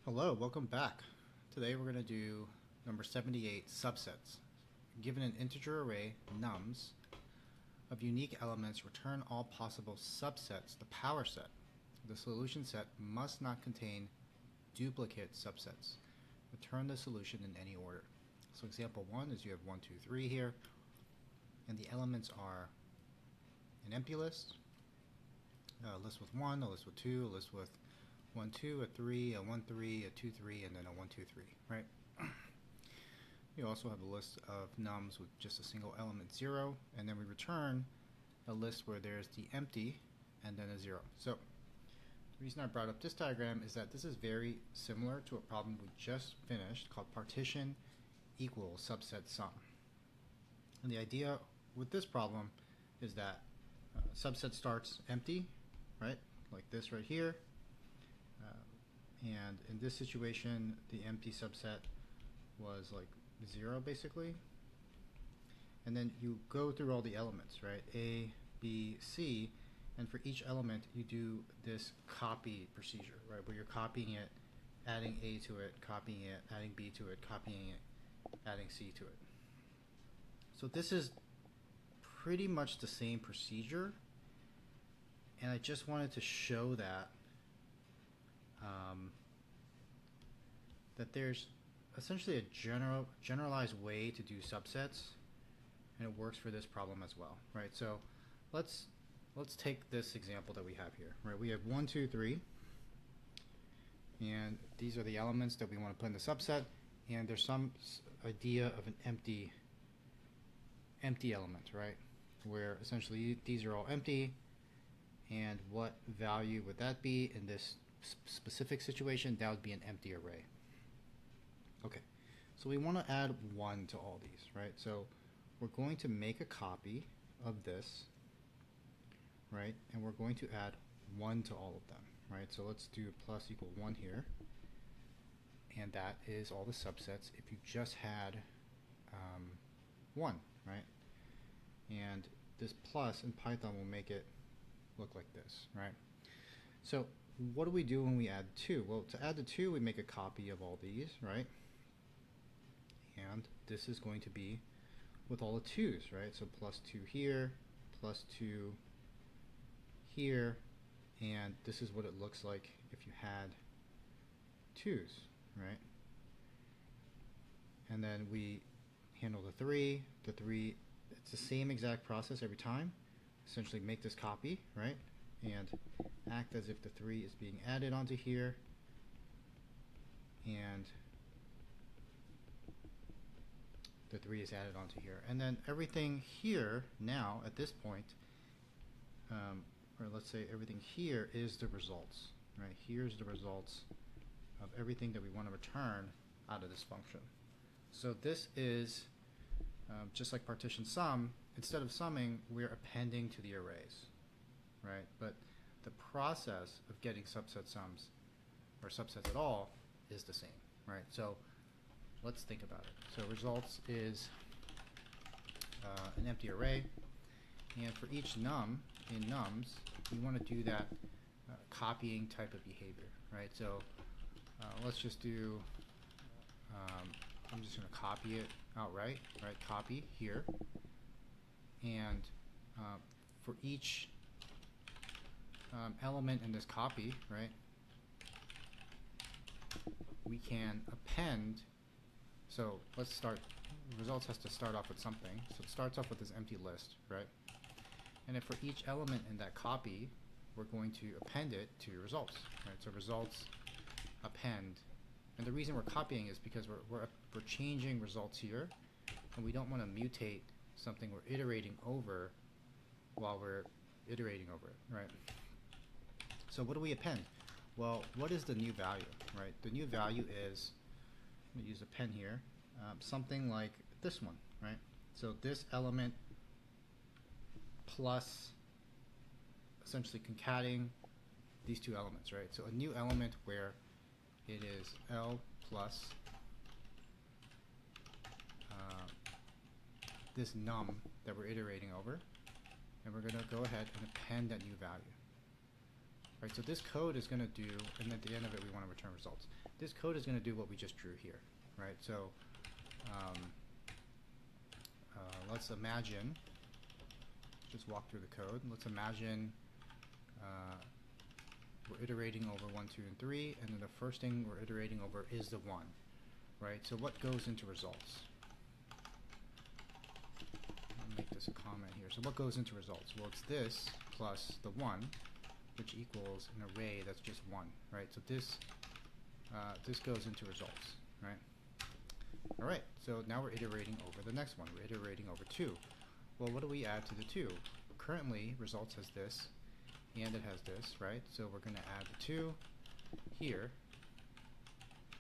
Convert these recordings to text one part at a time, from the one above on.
Hello, welcome back. Today we're going to do number 78, subsets. Given an integer array, nums, of unique elements, return all possible subsets, the power set. The solution set must not contain duplicate subsets. Return the solution in any order. So example 1 is you have 1, 2, 3 here, and the elements are an empty list, a list with 1, a list with 2, a list with 1, 2, a 3, a 1, 3, a 2, 3, and then a 1, 2, 3, right? You also have a list of nums with just a single element 0, and then we return a list where there's the empty and then a 0. So the reason I brought up this diagram is that this is very similar to a problem we just finished called partition equals subset sum. And the idea with this problem is that subset starts empty, right? Like this right here. And in this situation, the empty subset was like 0 basically. And then you go through all the elements, right? A, B, C, and for each element you do this copy procedure, right? Where you're copying it, adding A to it, copying it, adding B to it, copying it, adding C to it. So this is pretty much the same procedure, and I just wanted to show that that there's essentially a generalized way to do subsets, and it works for this problem as well, right? So let's take this example that we have here, right? We have 1, 2, 3, and these are the elements that we want to put in the subset, and there's some idea of an empty element, right? Where essentially these are all empty, and what value would that be in this specific situation? That would be an empty array. Okay, so we want to add 1 to all these, right? So we're going to make a copy of this, right? And we're going to add 1 to all of them, right? So let's do plus equal 1 here, and that is all the subsets if you just had 1, right? And this plus in Python will make it look like this, right? So what do we do when we add 2? Well, to add the 2, we make a copy of all these, right? And this is going to be with all the 2's, right? So plus 2 here, plus 2 here, and this is what it looks like if you had 2's, right? And then we handle the 3. The 3, it's the same exact process every time. Essentially make this copy, right? And act as if the 3 is being added onto here, and the 3 is added onto here. And then everything here now at this point, or let's say everything here is the results, right? Here's the results of everything that we want to return out of this function. So this is just like partition sum. Instead of summing, we're appending to the arrays, right? But the process of getting subset sums or subsets at all is the same, right? So let's think about it. So results is an empty array, and for each num in nums, we want to do that copying type of behavior, right? So let's just do, I'm just going to copy it outright, right? Copy here, and for each element in this copy, right, we can append. So let's start, results has to start off with something. So it starts off with this empty list, right? And if for each element in that copy, we're going to append it to results, right? So results append. And the reason we're copying is because we're changing results here, and we don't want to mutate something we're iterating over while we're iterating over it, right? So what do we append? Well, what is the new value, right? The new value is, I'm going to use a pen here, something like this one, right? So this element plus essentially concatenating these two elements, right? So a new element where it is L plus this num that we're iterating over, and we're going to go ahead and append that new value. right? So this code is going to do, and at the end of it we want to return results. This code is going to do what we just drew here, right? So let's imagine, just walk through the code. Let's imagine we're iterating over 1, 2, and 3, and then the first thing we're iterating over is the 1, right? So what goes into results? I'll make this a comment here. So what goes into results? Well, it's this plus the 1, which equals an array that's just 1, right? So this this goes into results, right? All right, so now we're iterating over the next one. We're iterating over 2. Well, what do we add to the 2? Currently, results has this, and it has this, right? So we're going to add the 2 here.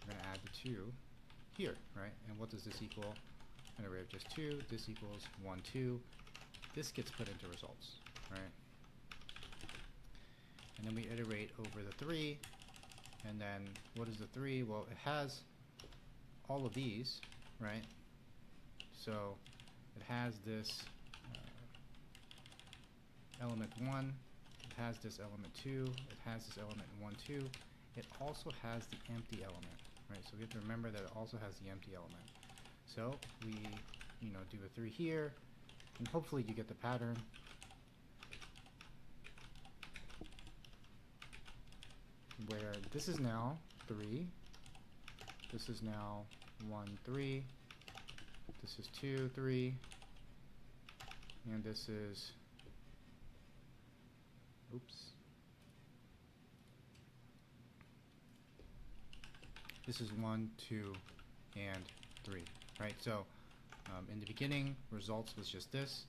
We're going to add the 2 here, right? And what does this equal? An array of just 2. This equals 1, 2. This gets put into results, right? And then we iterate over the 3. And then what is the 3? Well, it has all of these, right? So it has this element 1. It has this element 2, it has this element 1, 2. It also has the empty element, right? So we have to remember that it also has the empty element. So we, do a 3 here, and hopefully you get the pattern. Where this is now 3, this is now 1, 3, this is 2, 3, and this is this is 1, 2, and 3, right? So in the beginning, results was just this.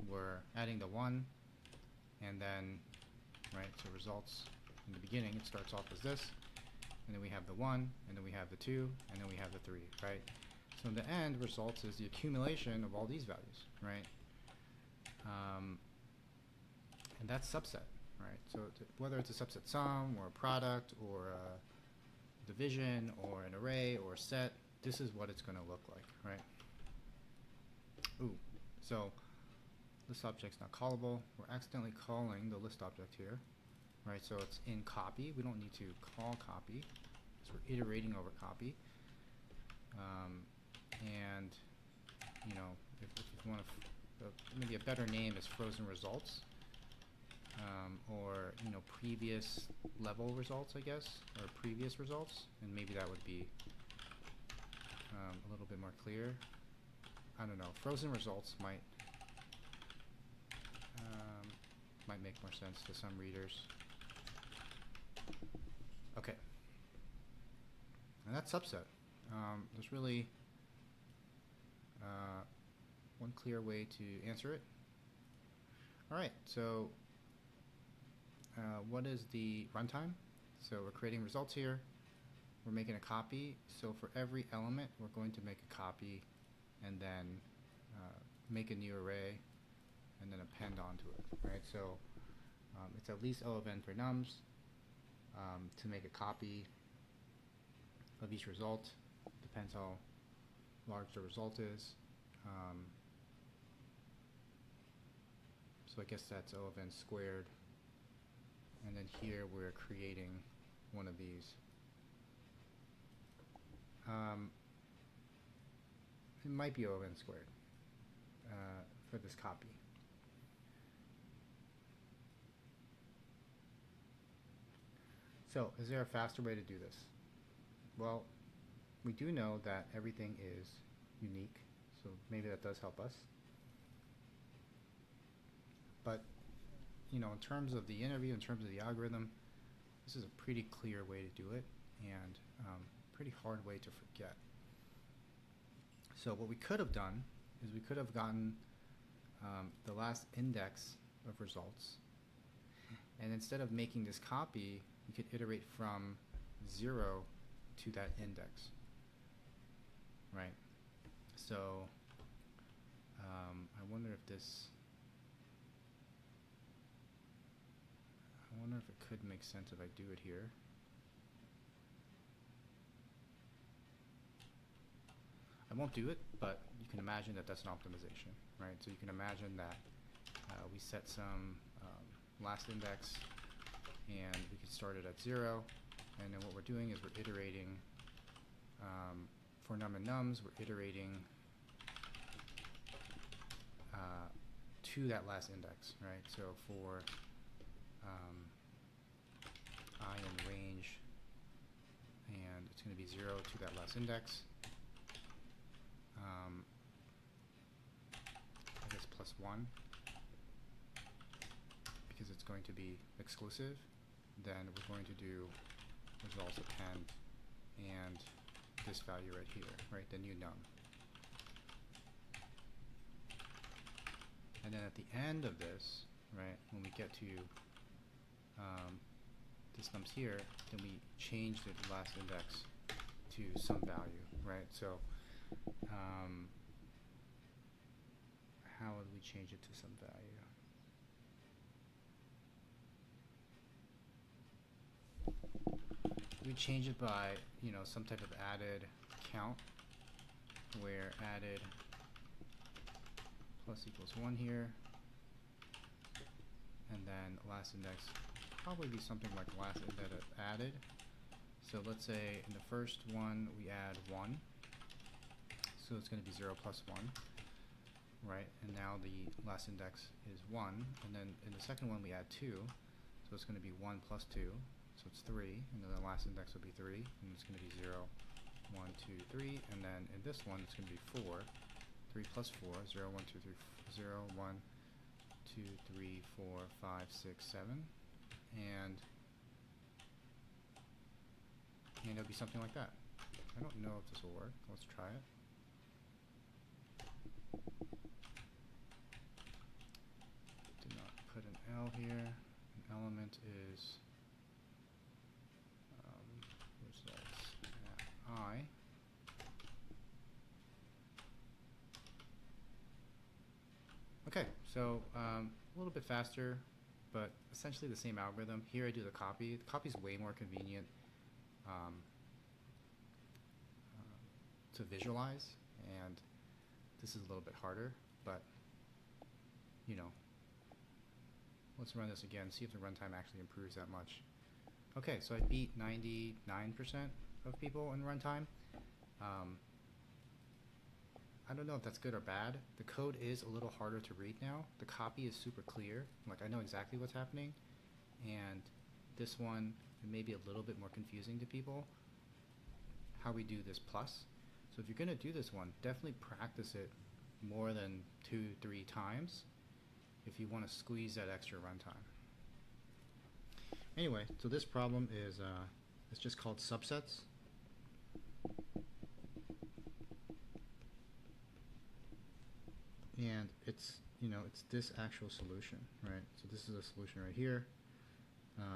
We're adding the 1, and then, right, so results in the beginning, it starts off as this, and then we have the 1, and then we have the 2, and then we have the 3, right? So in the end, results is the accumulation of all these values, right? And that's subset, right? So whether it's a subset sum, or a product, or a division, or an array, or a set, this is what it's going to look like, right? Ooh, so list object's not callable. We're accidentally calling the list object here, right? So it's in copy. We don't need to call copy, so we're iterating over copy. And if you want to, maybe a better name is frozen results, or previous level results, I guess, or previous results, and maybe that would be a little bit more clear. I don't know. Frozen results might make more sense to some readers. Okay, and that's subset. There's really one clear way to answer it. All right, so what is the runtime? So we're creating results here. We're making a copy. So for every element, we're going to make a copy, and then make a new array, and then append onto it, right? So it's at least O of n for nums to make a copy of each result. Depends how large the result is. So I guess that's O of n squared. And then here we're creating one of these. It might be O of n squared for this copy. So is there a faster way to do this? Well, we do know that everything is unique, so maybe that does help us. But in terms of the interview, in terms of the algorithm, this is a pretty clear way to do it, and pretty hard way to forget. So what we could have done is we could have gotten the last index of results, and instead of making this copy, we could iterate from 0 to that index, right? So I wonder if it could make sense if I do it here. I won't do it, but you can imagine that that's an optimization, right? So you can imagine that we set some last index and we could start it at 0, and then what we're doing is we're iterating for num and nums, we're iterating to that last index, right? So for I in range, and it's going to be 0 to that last index. I guess plus 1, because it's going to be exclusive. Then we're going to do results append and this value right here, right, the new num. And then at the end of this, right, when we get to this num's here, then we change the last index to some value, right? So how would we change it to some value? We change it by, you know, some type of added count, where added plus equals 1 here, and then last index probably be something like last index added. So let's say in the first one we add 1, so it's going to be 0 plus 1, right? And now the last index is 1, and then in the second one we add 2, so it's going to be 1 plus 2, so it's 3, and then the last index will be 3, and it's going to be 0, 1, 2, 3, and then in this one it's going to be 4, 3 plus 4, 0, 1, 2, 3, 0, 1, 2, 3, 4, 5, 6, 7, and it'll be something like that. I don't know if this will work. Let's try it. Did not put an L here. An element is results at I. Okay, so a little bit faster, but essentially the same algorithm. Here I do the copy. The copy is way more convenient to visualize, and this is a little bit harder, but you know, let's run this again, see if the runtime actually improves that much. Okay, so I beat 99% of people in runtime. I don't know if that's good or bad. The code is a little harder to read now. The copy is super clear. Like, I know exactly what's happening. And this one, it may be a little bit more confusing to people, how we do this plus. So if you're going to do this one, definitely practice it more than 2-3 times if you want to squeeze that extra runtime. Anyway, so this problem is it's just called subsets. And it's, you know, it's this actual solution, right? So this is a solution right here.